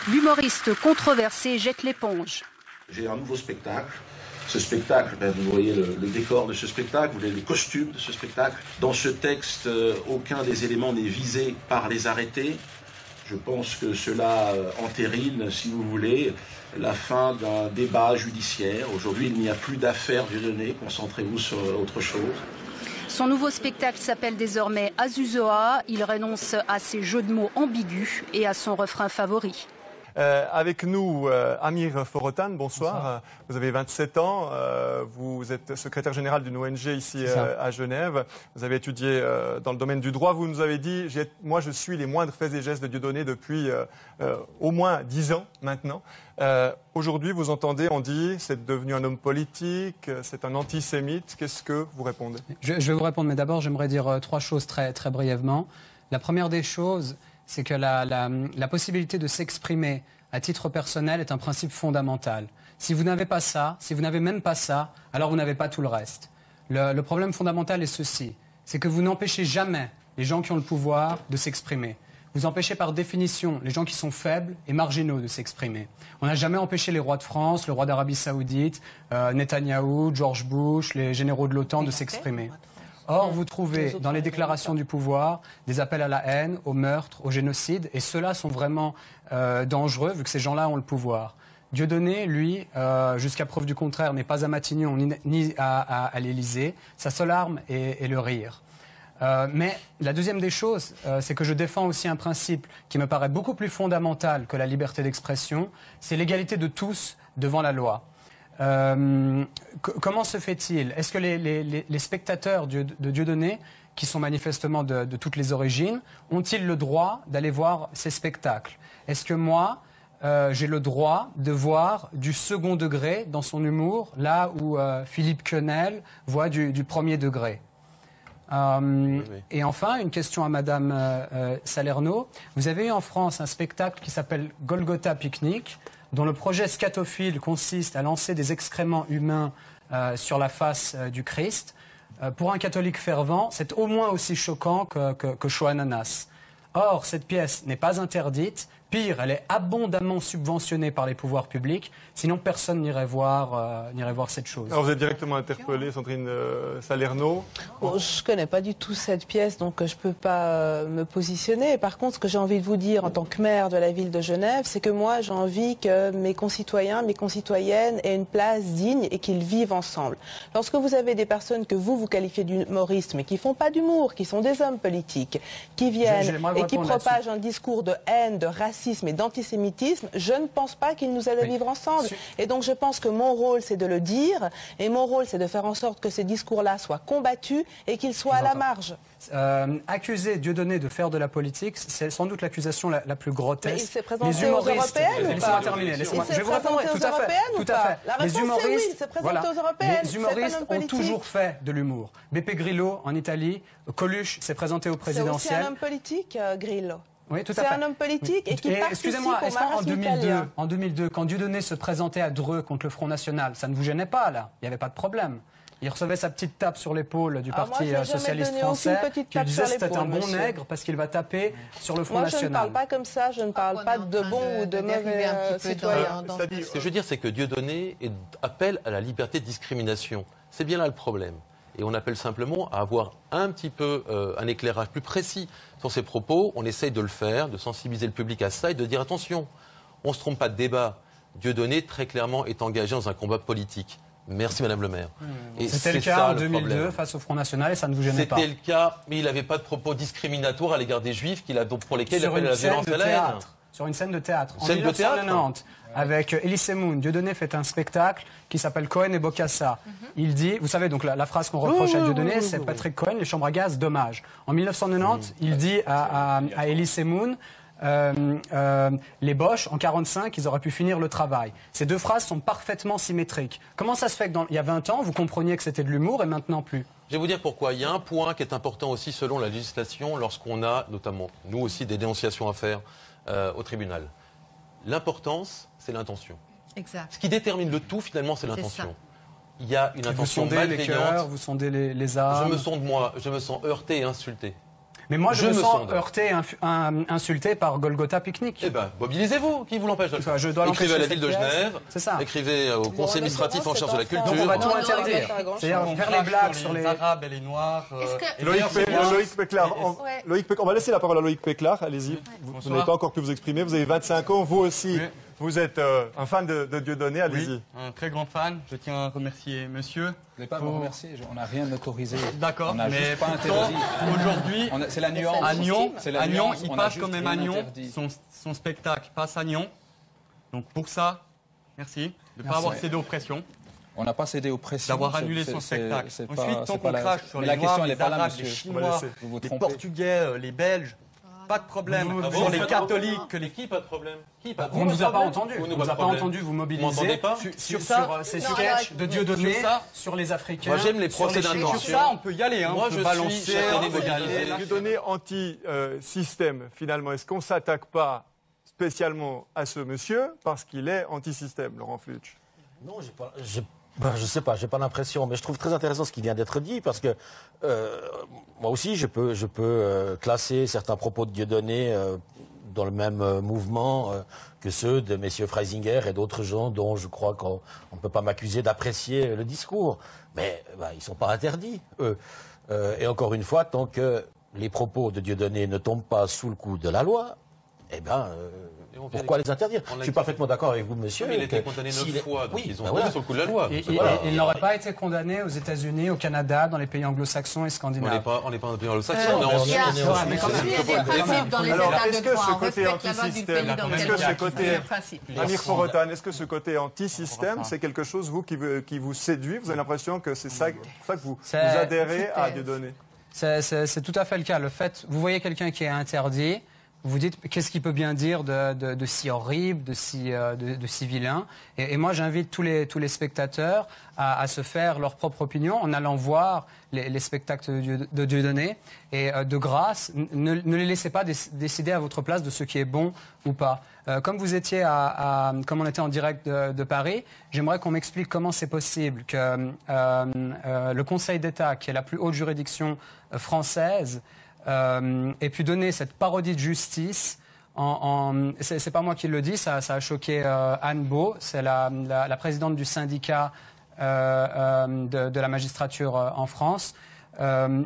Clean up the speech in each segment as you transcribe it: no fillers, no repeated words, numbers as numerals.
L'humoriste controversé jette l'éponge. J'ai un nouveau spectacle. Ce spectacle, vous voyez le décor de ce spectacle, vous voyez les costumes de ce spectacle. Dans ce texte, aucun des éléments n'est visé par les arrêtés. Je pense que cela entérine, si vous voulez, la fin d'un débat judiciaire. Aujourd'hui, il n'y a plus d'affaires Dieudonné, concentrez-vous sur autre chose. Son nouveau spectacle s'appelle désormais Azuzoa. Il renonce à ses jeux de mots ambigus et à son refrain favori. Avec nous, Amir Forotan, bonsoir. Vous avez 27 ans, vous êtes secrétaire général d'une ONG ici à Genève. Vous avez étudié dans le domaine du droit. Vous nous avez dit, moi je suis les moindres faits et gestes de Dieudonné depuis au moins 10 ans maintenant. Aujourd'hui, vous entendez, on dit, c'est devenu un homme politique, c'est un antisémite. Qu'est-ce que vous répondez? Je vais vous répondre, mais d'abord j'aimerais dire trois choses très brièvement. La première des choses, c'est que la possibilité de s'exprimer à titre personnel est un principe fondamental. Si vous n'avez pas ça, si vous n'avez même pas ça, alors vous n'avez pas tout le reste. Le problème fondamental est ceci, c'est que vous n'empêchez jamais les gens qui ont le pouvoir de s'exprimer. Vous empêchez par définition les gens qui sont faibles et marginaux de s'exprimer. On n'a jamais empêché les rois de France, le roi d'Arabie Saoudite, Netanyahou, George Bush, les généraux de l'OTAN de s'exprimer. Or, vous trouvez dans les déclarations du pouvoir des appels à la haine, au meurtre, au génocide, et ceux-là sont vraiment dangereux vu que ces gens-là ont le pouvoir. Dieudonné, lui, jusqu'à preuve du contraire, n'est pas à Matignon ni à l'Élysée. Sa seule arme est le rire. Mais la deuxième des choses, c'est que je défends aussi un principe qui me paraît beaucoup plus fondamental que la liberté d'expression, c'est l'égalité de tous devant la loi. Comment se fait-il? Est-ce que les spectateurs de Dieudonné, qui sont manifestement de toutes les origines, ont-ils le droit d'aller voir ces spectacles? Est-ce que moi, j'ai le droit de voir du second degré dans son humour, là où Philippe Quenel voit du premier degré? Et enfin, une question à Madame Salerno. Vous avez eu en France un spectacle qui s'appelle Golgotha Picnic, dont le projet scatophile consiste à lancer des excréments humains sur la face du Christ. Pour un catholique fervent, c'est au moins aussi choquant que Chaud Ananas. Or, cette pièce n'est pas interdite. Pire, elle est abondamment subventionnée par les pouvoirs publics. Sinon, personne n'irait voir cette chose. Alors, vous êtes directement interpellée, Sandrine Salerno. Bon, je ne connais pas du tout cette pièce, donc je ne peux pas me positionner. Par contre, ce que j'ai envie de vous dire en tant que maire de la ville de Genève, c'est que moi, j'ai envie que mes concitoyens, mes concitoyennes aient une place digne et qu'ils vivent ensemble. Lorsque vous avez des personnes que vous qualifiez d'humoristes, mais qui ne font pas d'humour, qui sont des hommes politiques, qui viennent et qui propagent un discours de haine, de racisme et d'antisémitisme, je ne pense pas qu'ils nous aident à vivre ensemble. Et donc je pense que mon rôle, c'est de le dire, et mon rôle, c'est de faire en sorte que ces discours-là soient combattus et qu'ils soient à la marge. Accuser Dieudonné de faire de la politique, c'est sans doute l'accusation la plus grotesque. Mais il s'est présenté aux européennes ou pas? Je vais vous répondre. Tout à fait. La réponse est oui, il s'est présenté aux européennes. Les humoristes ont toujours fait de l'humour. Beppe Grillo en Italie, Coluche s'est présenté au présidentiel. C'est aussi un homme politique, Grillo. Oui, tout à fait. C'est un homme politique et qui participe au marasme en 2002, quand Dieudonné se présentait à Dreux contre le Front National, ça ne vous gênait pas, là? Il n'y avait pas de problème. Il recevait sa petite tape sur l'épaule du Parti socialiste français, qui disait que c'était un bon nègre parce qu'il va taper sur le Front National. Je ne parle pas comme ça, je ne parle pas de bon ou de mauvais citoyens. Ce que je veux dire, c'est que Dieudonné appelle à la liberté de discrimination. C'est bien là le problème. Et on appelle simplement à avoir un petit peu un éclairage plus précis sur ces propos. On essaye de le faire, de sensibiliser le public à ça et de dire attention, on ne se trompe pas de débat. Dieudonné, très clairement, est engagé dans un combat politique. Merci Madame le maire. C'était le cas en 2002 face au Front National et ça ne vous gênait pas. C'était le cas, mais il n'avait pas de propos discriminatoires à l'égard des Juifs pour lesquels il appelle à la violence à la haine. Sur une scène de théâtre. En 1990, avec Elie Moon, Dieudonné fait un spectacle qui s'appelle Cohen et Bokassa. Il dit, vous savez, donc la phrase qu'on reproche à Dieudonné, c'est Patrick Cohen, les chambres à gaz, dommage. En 1990, il dit à Elie Moon, les Boches, en 1945, ils auraient pu finir le travail. Ces deux phrases sont parfaitement symétriques. Comment ça se fait que il y a 20 ans, vous compreniez que c'était de l'humour et maintenant plus? Je vais vous dire pourquoi. Il y a un point qui est important aussi selon la législation lorsqu'on a, notamment, nous aussi, des dénonciations à faire au tribunal. L'importance, c'est l'intention. Exact. Ce qui détermine le tout, finalement, c'est l'intention. Il y a une intention malveillante. Vous sondez les cœurs, vous sondez les âmes. Je me sonde moi, je me sens heurté et insulté. Mais moi, je me sens heurté, insulté par Golgotha Picnic. Eh bien, mobilisez-vous. Qui vous l'empêche de le faire? Écrivez à la ville de Genève, écrivez au conseil administratif en charge de la culture. Donc on va tout interdire. C'est-à-dire faire les blagues sur les Arabes et les Noirs. Loïc, on va laisser la parole à Loïc Péclard. Allez-y. Vous n'avez pas encore pu vous exprimer. Vous avez 25 ans. Vous aussi, vous êtes un fan de Dieudonné. Allez-y. Oui, un très grand fan. Je tiens à remercier monsieur. Vous n'allez pas me remercier, on n'a rien autorisé. D'accord, on n'a juste pas interdit. Aujourd'hui, c'est la nuance. À Nyon, il passe quand même à Nyon son spectacle passe à Nyon. Donc pour ça, merci de ne pas avoir cédé aux pressions. On n'a pas cédé aux pressions. D'avoir annulé son spectacle. Ensuite, tant qu'on crache sur les Noirs, les Arabes, les Chinois, les Portugais, les Belges, pas de problème. Sur les catholiques, qui pas de problème? On ne vous a pas entendu. On ne vous a pas entendu vous mobiliser sur ces sketchs de Dieudonné, sur les Africains. Moi, j'aime les procès d'intention. Sur ça, on peut y aller. Moi, je suis Dieudonné anti-système, finalement. Est-ce qu'on ne s'attaque pas spécialement à ce monsieur parce qu'il est anti-système, Laurent Flutsch? Non, je ne sais pas, j'ai pas l'impression, mais je trouve très intéressant ce qui vient d'être dit, parce que moi aussi, je peux classer certains propos de Dieudonné dans le même mouvement que ceux de messieurs Freisinger et d'autres gens dont je crois qu'on ne peut pas m'accuser d'apprécier le discours. Mais ils ne sont pas interdits, eux. Et encore une fois, tant que les propos de Dieudonné ne tombent pas sous le coup de la loi, pourquoi les interdire? Je suis parfaitement d'accord avec vous, monsieur. Mais il a été condamné 9 fois, donc ils ont tombé sur le coup de la loi. Il n'aurait pas été condamné aux États-Unis, au Canada, dans les pays anglo-saxons et scandinaves. On n'est pas dans les pays anglo-saxons, Il y a des principes dans les États de droit. On respecte la loi du pays dans lequel Amir Forotan, est-ce que ce côté anti-système, c'est quelque chose qui vous séduit? Vous avez l'impression que c'est ça que vous adhérez à Dieudonné? C'est tout à fait le cas. Le fait, vous voyez quelqu'un qui est interdit, vous dites qu'est-ce qu'il peut bien dire de si horrible, de si vilain. Et moi, j'invite tous les spectateurs à se faire leur propre opinion en allant voir les spectacles de Dieudonné. Et de grâce, ne les laissez pas décider à votre place de ce qui est bon ou pas. Comme vous étiez comme on était en direct de Paris, j'aimerais qu'on m'explique comment c'est possible que le Conseil d'État, qui est la plus haute juridiction française, ait pu donner cette parodie de justice. C'est pas moi qui le dis, ça a choqué Anne Beau, c'est la présidente du syndicat de la magistrature en France,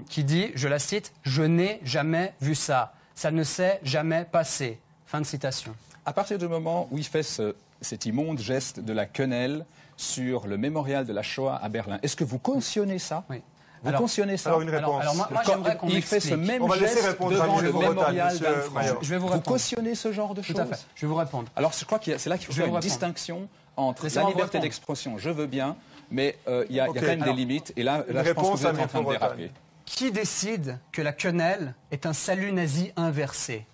qui dit, je la cite, « Je n'ai jamais vu ça. Ça ne s'est jamais passé. » Fin de citation. À partir du moment où il fait cet immonde geste de la quenelle sur le mémorial de la Shoah à Berlin, est-ce que vous cautionnez ça? Oui. Vous cautionnez ça? Alors une réponse. Alors moi j'aimerais qu'on il fait ce même On va laisser geste répondre devant le mémorial monsieur d'Anne Frank. Maillot. Je vais vous Vous répondre. cautionnez ce genre de choses? Tout à fait. Je vais vous répondre. Alors je crois que c'est là qu'il faut faire une distinction entre la liberté d'expression, je veux bien, mais il y a quand même des limites. Et là je pense que vous êtes en train de déraper. Qui décide que la quenelle est un salut nazi inversé?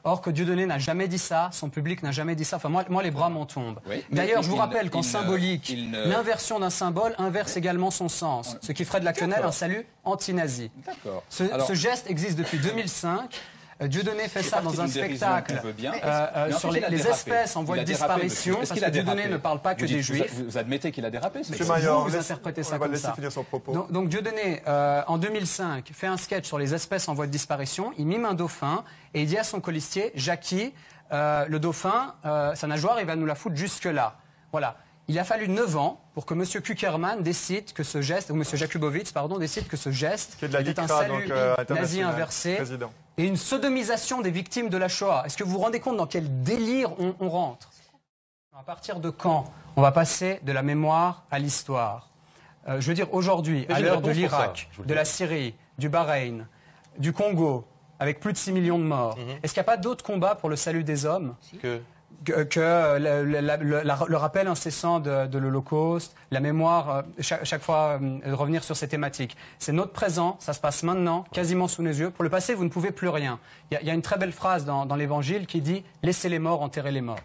Or que Dieudonné n'a jamais dit ça, son public n'a jamais dit ça. Enfin, moi les bras m'en tombent. Oui, d'ailleurs, je vous rappelle qu'en symbolique, l'inversion d'un symbole inverse également son sens. Ce qui ferait de la quenelle un salut anti-nazi. D'accord. Ce geste existe depuis 2005. Dieudonné fait ça dans un spectacle sur les espèces en voie de disparition, parce que Dieudonné ne parle pas que des Juifs. Vous admettez qu'il a dérapé? Monsieur Maillot, vous interprétez ça comme ça. Finir son propos. Donc Dieudonné, en 2005, fait un sketch sur les espèces en voie de disparition. Il mime un dauphin et il dit à son colistier, Jackie, le dauphin, sa nageoire, il va nous la foutre jusque-là. Voilà. Il a fallu 9 ans pour que M. Kuckerman décide que ce geste, ou M. Jakubowicz, pardon, décide que ce geste est un salut nazi inversé et une sodomisation des victimes de la Shoah. Est-ce que vous vous rendez compte dans quel délire on rentre? À partir de quand on va passer de la mémoire à l'histoire? Je veux dire, aujourd'hui, à l'heure de l'Irak, de la Syrie, du Bahreïn, du Congo, avec plus de 6 millions de morts, est-ce qu'il n'y a pas d'autres combats pour le salut des hommes que le rappel incessant de l'Holocauste, la mémoire, chaque fois de revenir sur ces thématiques. C'est notre présent, ça se passe maintenant, quasiment sous nos yeux. Pour le passé, vous ne pouvez plus rien. Il y a une très belle phrase dans l'Évangile qui dit « Laissez les morts enterrer les morts ».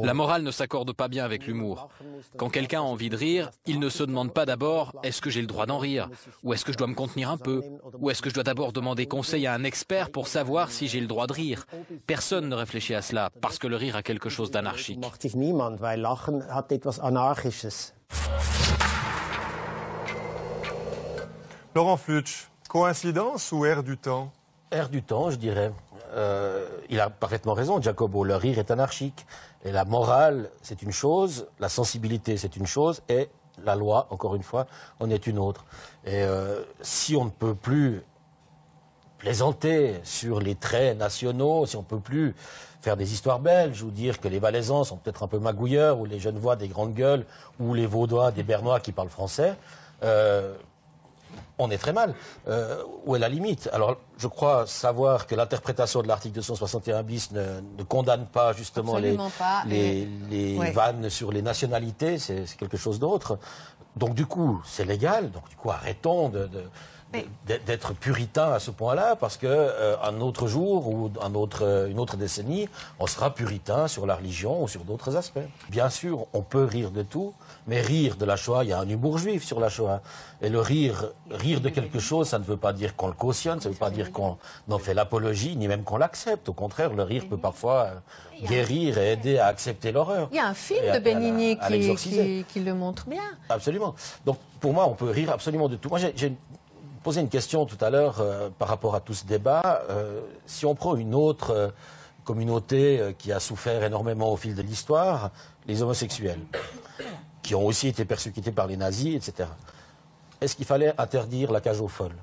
La morale ne s'accorde pas bien avec l'humour. Quand quelqu'un a envie de rire, il ne se demande pas d'abord « est-ce que j'ai le droit d'en rire ?» ou « est-ce que je dois me contenir un peu ?» ou « est-ce que je dois d'abord demander conseil à un expert pour savoir si j'ai le droit de rire ?» Personne ne réfléchit à cela, parce que le rire a quelque chose d'anarchique. Laurent Flutsch, coïncidence ou air du temps? Air du temps, je dirais. Il a parfaitement raison, Giacobo. Le rire est anarchique. Et la morale, c'est une chose, la sensibilité, c'est une chose, et la loi, encore une fois, en est une autre. Et si on ne peut plus plaisanter sur les traits nationaux, si on ne peut plus faire des histoires belges ou dire que les Valaisans sont peut-être un peu magouilleurs, ou les Genevois des grandes gueules, ou les Vaudois des Bernois qui parlent français, on est très mal. Où est la limite? Alors, je crois savoir que l'interprétation de l'article 261 bis ne condamne pas justement les vannes sur les nationalités, c'est quelque chose d'autre. Donc du coup, c'est légal, donc du coup, arrêtons d'être puritain à ce point-là, parce qu'un autre jour ou une autre décennie, on sera puritain sur la religion ou sur d'autres aspects. Bien sûr, on peut rire de tout, mais rire de la Shoah, il y a un humour juif sur la Shoah. Et le rire de quelque chose, ça ne veut pas dire qu'on le cautionne, ça ne veut pas dire qu'on en fait l'apologie, ni même qu'on l'accepte. Au contraire, le rire peut parfois guérir et aider à accepter l'horreur. Il y a un film de Benigni qui le montre bien. Absolument. Donc, pour moi, on peut rire absolument de tout. Moi, j'ai posé une question tout à l'heure par rapport à tout ce débat. Si on prend une autre communauté qui a souffert énormément au fil de l'histoire, les homosexuels, qui ont aussi été persécutés par les nazis, etc. Est-ce qu'il fallait interdire la cage aux folles?